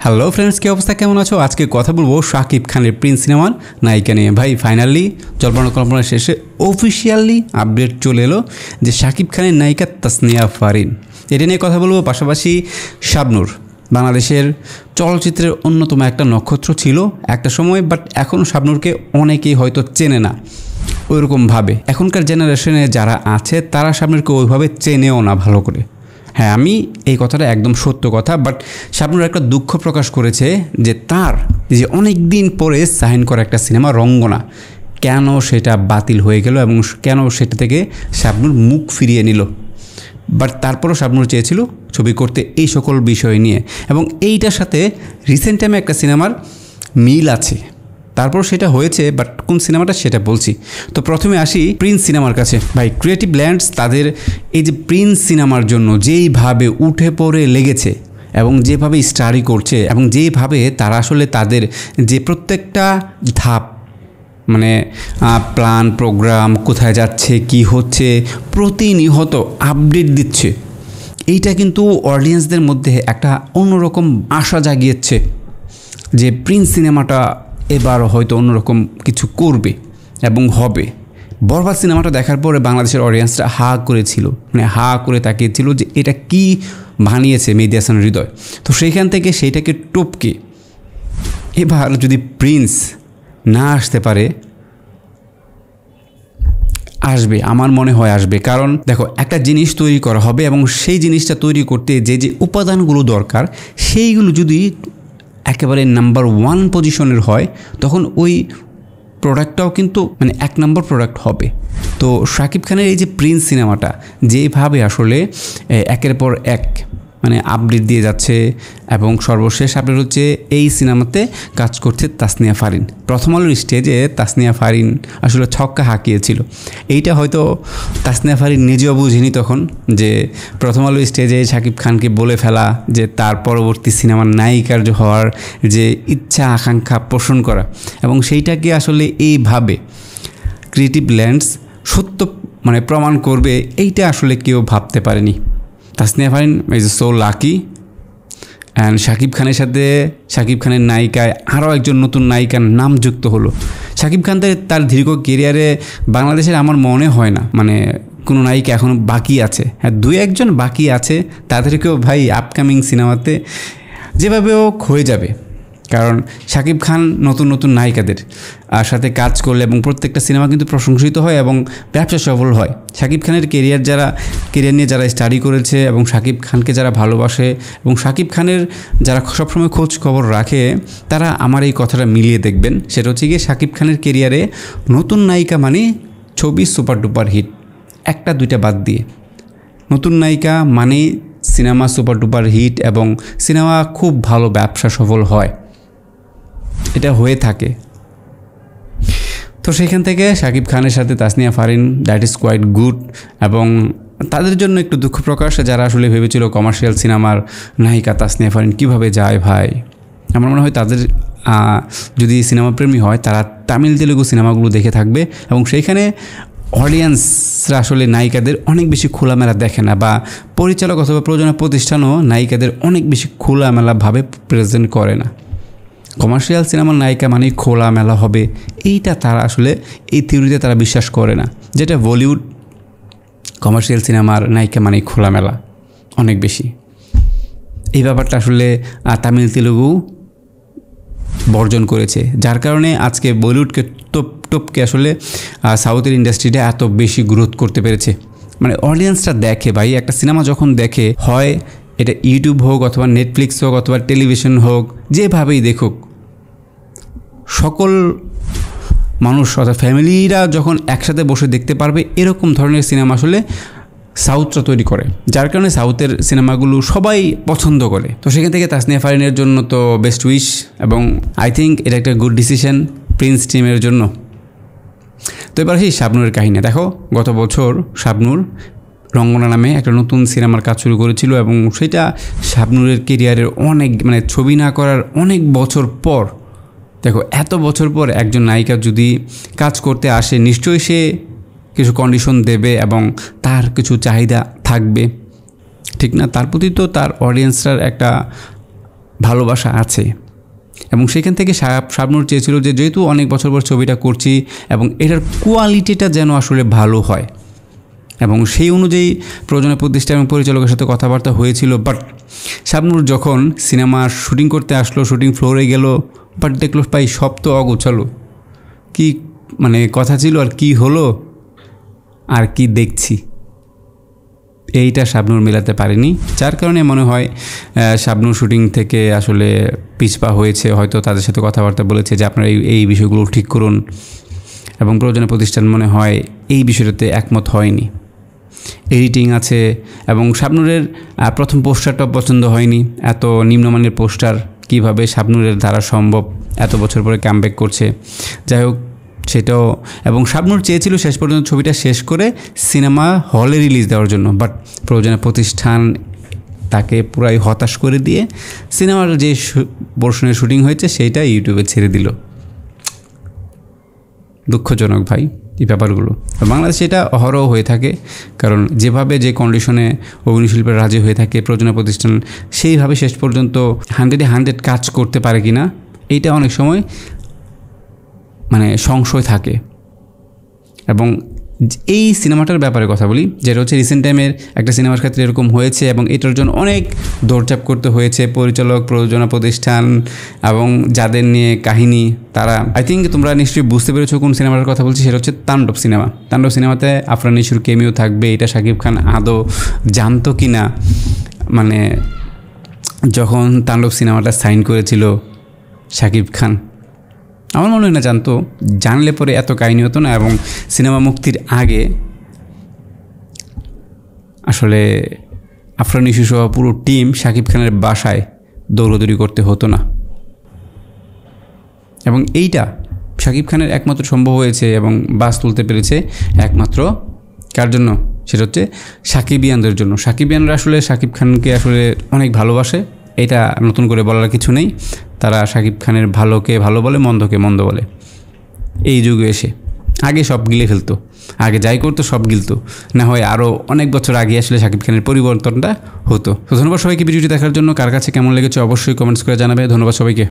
Hello friends, কী অবস্থা, কেমন আছো? আজকে কথা বলবো শাকিব খানের প্রিন্স সিনেমার নায়িকা নিয়ে। ভাই ফাইনালি জল্পনা কল্পনা শেষে অফিসিয়ালি আপডেট চলে এলো যে শাকিব খানের নায়িকা তাসনিয়া ফারিন, এটা নিয়ে কথা বলবো। পাশাপাশি শাবনূর বাংলাদেশের চলচ্চিত্রের অন্যতম একটা নক্ষত্র ছিল একটা সময়, বাট এখন শাবনূরকে অনেকেই হয়তো চেনে না ওইরকমভাবে। এখনকার জেনারেশনে যারা আছে তারা শাবনূরকে ওইভাবে চেনেও না ভালো করে। হ্যাঁ, আমি এই কথাটা একদম সত্য কথা, বাট শাবনূর একটা দুঃখ প্রকাশ করেছে যে তার যে অনেক দিন পরে সাইন করা একটা সিনেমা রঙ্গনা কেন সেটা বাতিল হয়ে গেল এবং কেন সেটা থেকে শাবনূর মুখ ফিরিয়ে নিল। বাট তারপরও শাবনূর চেয়েছিল ছবি করতে এই সকল বিষয় নিয়ে, এবং এইটার সাথে রিসেন্ট টাইমে একটা সিনেমার মিল আছে, তারপর সেটা হয়েছে। বাট কোন সিনেমাটা সেটা বলছি। তো প্রথমে আসি প্রিন্স সিনেমার কাছে। ভাই ক্রিয়েটিভ ল্যান্ডস তাদের এই যে প্রিন্স সিনেমার জন্য যেইভাবে উঠে পড়ে লেগেছে এবং যেভাবে স্টাডি করছে এবং যেইভাবে তারা আসলে তাদের যে প্রত্যেকটা ধাপ মানে প্ল্যান প্রোগ্রাম কোথায় যাচ্ছে কি হচ্ছে প্রতিনিয়ত আপডেট দিচ্ছে, এইটা কিন্তু অডিয়েন্সদের মধ্যে একটা অন্যরকম আশা জাগিয়েছে যে প্রিন্স সিনেমাটা এবার হয়তো অন্যরকম কিছু করবে এবং হবে। বরবাদ সিনেমাটা দেখার পরে বাংলাদেশের অডিয়েন্সরা হা করেছিল, মানে হা করে তাকিয়েছিল যে এটা কি বানিয়েছে মেহেদী হাসান হৃদয়। তো সেইখান থেকে সেইটাকে টপকে এবার যদি প্রিন্স না আসতে পারে, আসবে, আমার মনে হয় আসবে। কারণ দেখো, একটা জিনিস তৈরি করা হবে এবং সেই জিনিসটা তৈরি করতে যে যে উপাদানগুলো দরকার সেইগুলো যদি একেবারে নাম্বার 1 পজিশনের হয়, তখন ওই প্রোডাক্টটাও কিন্তু মানে 1 নম্বর প্রোডাক্ট হবে। তো শাকিব খানের এই যে প্রিন্স সিনেমাটা যেভাবে আসলে একের পর এক মানে আপডেট দিয়ে যাচ্ছে, এবং সর্বশেষ আপডেট হচ্ছে এই সিনেমাতে কাজ করছে তাসনিয়া ফারিন। প্রথম আলোর স্টেজে তাসনিয়া ফারিন আসলে ছক্কা হাঁকিয়েছিল। এইটা হয়তো তাসনিয়া ফারিন নিজেও বুঝিনি তখন, যে প্রথম আলোর স্টেজে শাকিব খানকে বলে ফেলা যে তার পরবর্তী সিনেমার নায়িকার হওয়ার যে ইচ্ছা আকাঙ্ক্ষা পোষণ করা, এবং সেইটাকে আসলে এইভাবে ক্রিয়েটিভ ল্যান্ডস সত্য মানে প্রমাণ করবে, এইটা আসলে কেউ ভাবতে পারেনি। Tasnia Farin is so lucky. And Shakib খানের সাথে শাকিব খানের নায়িকায় আরও একজন নতুন নায়িকার নাম যুক্ত হলো। শাকিব খান তার দীর্ঘ কেরিয়ারে বাংলাদেশের আমার মনে হয় না মানে কোনো নায়িকা এখনও বাকি আছে। হ্যাঁ, 2-1 বাকি আছে, তাদেরকেও ভাই আপকামিং সিনেমাতে যেভাবে হোক হয়ে যাবে। কারণ শাকিব খান নতুন নতুন নায়িকাদের সাথে কাজ করলে এবং প্রত্যেকটা সিনেমা কিন্তু প্রশংসিত হয় এবং ব্যবসা সফল হয়। শাকিব খানের কেরিয়ার নিয়ে যারা স্টাডি করেছে এবং শাকিব খানকে যারা ভালোবাসে এবং শাকিব খানের যারা সবসময় খোঁজ খবর রাখে, তারা আমার এই কথাটা মিলিয়ে দেখবেন। সেটা হচ্ছে গিয়ে শাকিব খানের কেরিয়ারে নতুন নায়িকা মানে ছবি সুপার ডুপার হিট, 1-2টা বাদ দিয়ে নতুন নায়িকা মানে সিনেমা সুপার ডুপার হিট এবং সিনেমা খুব ভালো ব্যবসা সফল হয়, এটা হয়ে থাকে। তো সেখান থেকে শাকিব খানের সাথে Tasnia Farin, that is quite good. এবং তাদের জন্য একটু দুঃখ প্রকাশ, যারা আসলে ভেবেছিল কমার্শিয়াল সিনেমার নায়িকা তাসনিয়া ফারিন কীভাবে যায়। ভাই আমার মনে হয় তাদের যদি সিনেমা প্রেমী হয় তারা তামিল তেলুগু সিনেমাগুলো দেখে থাকবে, এবং সেইখানে অডিয়েন্সরা আসলে নায়িকাদের অনেক বেশি খোলামেলা দেখে না, বা পরিচালক অথবা প্রযোজনা প্রতিষ্ঠানও নায়িকাদের অনেক বেশি খোলামেলাভাবে প্রেজেন্ট করে না। কমার্শিয়াল সিনেমার নায়িকা মানেই খোলামেলা হবে, এইটা তারা আসলে এই থিওরিতে তারা বিশ্বাস করে না, যেটা বলিউড কমার্শিয়াল সিনেমার নায়িকা মানেই খোলামেলা অনেক বেশি। এই ব্যাপারটা আসলে তামিল তেলুগু বর্জন করেছে, যার কারণে আজকে বলিউডকে টপকে আসলে সাউথের ইন্ডাস্ট্রিটা এত বেশি গ্রোথ করতে পেরেছে। মানে অডিয়েন্সটা দেখে ভাই, একটা সিনেমা যখন দেখে, হয় এটা ইউটিউব হোক অথবা নেটফ্লিক্স হোক অথবা টেলিভিশন হোক, যেভাবেই দেখুক, সকল মানুষ অর্থাৎ ফ্যামিলিরা যখন একসাথে বসে দেখতে পারবে, এরকম ধরনের সিনেমা আসলে সাউথরা তৈরি করে, যার কারণে সাউথের সিনেমাগুলো সবাই পছন্দ করে। তো সেখান থেকে তাসনিয়া ফারিনের জন্য তো বেস্ট উইশ, এবং আই থিঙ্ক এটা একটা গুড ডিসিশন প্রিন্স টিমের জন্য। তো এবার সেই শাবনূরের কাহিনী দেখো। গত বছর শাবনূর রঙ্গনা নামে একটা নতুন সিনেমার কাজ শুরু করেছিল, এবং সেটা শাবনূরের কেরিয়ারের অনেক মানে ছবি না করার অনেক বছর পর, দেখো এত বছর পর একজন নায়িকা যদি কাজ করতে আসে, নিশ্চয়ই সে কিছু কন্ডিশন দেবে এবং তার কিছু চাহিদা থাকবে, ঠিক না? তার প্রতি তো তার অডিয়েন্সরার একটা ভালোবাসা আছে। এবং সেখান থেকে শাবনূর চেয়েছিল যে যেহেতু অনেক বছর পর ছবিটা করছি এবং এটার কোয়ালিটিটা যেন আসলে ভালো হয়, এবং সেই অনুযায়ী প্রযোজনা প্রতিষ্ঠান এবং পরিচালকের সাথে কথাবার্তা হয়েছিল। বাট শাবনূর যখন সিনেমা শুটিং করতে আসলো, শুটিং ফ্লোরে গেল, বাট দেখলো ভাই সব তো অগোছালো, কি মানে কথা ছিল আর কি হলো আর কি দেখছি, এইটা শাবনূর মেলাতে পারেনি। যার কারণে মনে হয় শাবনূর শুটিং থেকে আসলে পিছপা হয়েছে। হয়তো তাদের সাথে কথাবার্তা বলেছে যে আপনারা এই বিষয়গুলো ঠিক করুন, এবং প্রযোজনা প্রতিষ্ঠান মনে হয় এই বিষয়টাতে একমত হয়নি। এডিটিং আছে, এবং শাবনূরের প্রথম পোস্টারটা পছন্দ হয়নি। এত নিম্নমানের পোস্টার কীভাবে শাবনূরের দ্বারা সম্ভব, এত বছর পরে কামব্যাক করছে। যাই হোক সেটাও, এবং শাবনূর চেয়েছিল শেষ পর্যন্ত ছবিটা শেষ করে সিনেমা হলে রিলিজ দেওয়ার জন্য, বাট প্রযোজনা প্রতিষ্ঠান তাকে পুরাই হতাশ করে দিয়ে সিনেমার যে পোর্শনের শুটিং হয়েছে সেইটা ইউটিউবে ছেড়ে দিল। দুঃখজনক ভাই এই ব্যাপারগুলো। বাংলাদেশে এটা অহরহ হয়ে থাকে, কারণ যেভাবে যে কন্ডিশনে অভিনয়শিল্পের রাজি হয়ে থাকে প্রযোজনা প্রতিষ্ঠান, সেইভাবে শেষ পর্যন্ত 100-100 কাজ করতে পারে কি না, এইটা অনেক সময় মানে সংশয় থাকে। এবং এই সিনেমাটার ব্যাপারে কথা বলি, যেটা হচ্ছে রিসেন্ট টাইমের একটা সিনেমার ক্ষেত্রে এরকম হয়েছে, এবং এটার জন্য অনেক দৌড়ঝাঁপ করতে হয়েছে পরিচালক, প্রযোজনা প্রতিষ্ঠান এবং যাদের নিয়ে কাহিনী, তারা আই থিঙ্ক তোমরা নিশ্চয়ই বুঝতে পেরেছো কোন সিনেমাটার কথা বলছি। সেটা হচ্ছে তাণ্ডব সিনেমা। তাণ্ডব সিনেমাতে আফরান নিশোর কেমিও থাকবে। এটা শাকিব খান আদৌ জানতো কি না, মানে যখন তাণ্ডব সিনেমাটা সাইন করেছিল শাকিব খান, আমার মনে হয় না জানতো। জানলে পরে এত কাহিনী হতো না, এবং সিনেমা মুক্তির আগে আসলে আফরান নিশো সহ পুরো টিম শাকিব খানের বাসায় দৌড়দৌড়ি করতে হতো না। এবং এইটা শাকিব খানের একমাত্র সম্ভব হয়েছে এবং বাস তুলতে পেরেছে একমাত্র কার জন্য, সেটা হচ্ছে সাকিবিয়ানদের জন্য। সাকিবিয়ানরা আসলে শাকিব খানকে আসলে অনেক ভালোবাসে, এটা নতুন করে বলার কিছু নেই। তারা শাকিব খানের ভালোকে ভালো বলে, মন্দকে মন্দ বলে। এই যুগে এসে আগে সব গিলে ফেলতো, আগে যাই করতো সব গিলতো, না হয় আরও অনেক বছর আগে আসলে শাকিব খানের পরিবর্তনটা হতো। তো ধন্যবাদ সবাইকে ভিডিওটি দেখার জন্য। কার কাছে কেমন লেগেছে অবশ্যই কমেন্টস করে জানাবে। ধন্যবাদ সবাইকে।